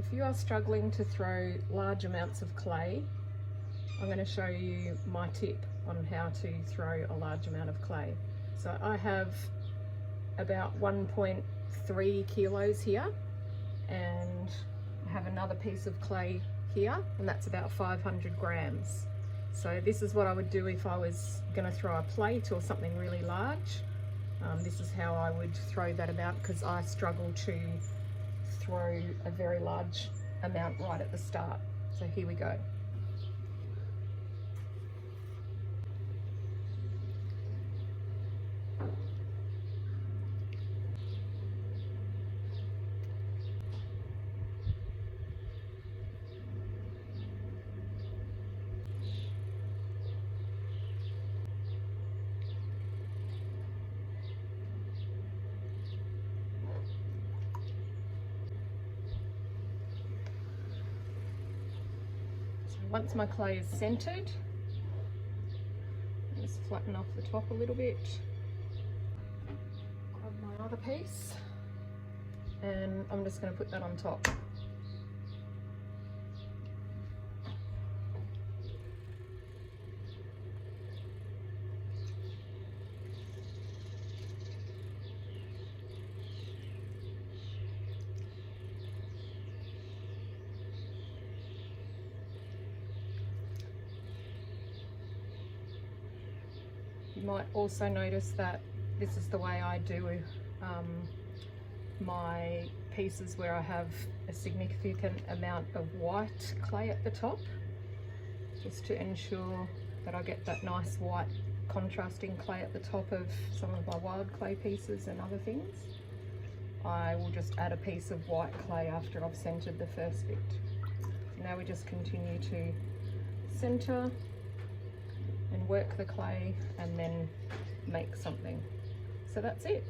If you are struggling to throw large amounts of clay, I'm going to show you my tip on how to throw a large amount of clay. So I have about 1.3 kilos here, and I have another piece of clay here, and that's about 500 grams. So this is what I would do if I was going to throw a plate or something really large. This is how I would throw that amount, because I struggle to throw a very large amount right at the start. So here we go. Once my clay is centered, just flatten off the top a little bit. Grab my other piece, and I'm just going to put that on top. You might also notice that this is the way I do my pieces where I have a significant amount of white clay at the top, just to ensure that I get that nice white contrasting clay at the top of some of my wild clay pieces and other things. I will just add a piece of white clay after I've centered the first bit. Now we just continue to center and work the clay and then make something. So that's it.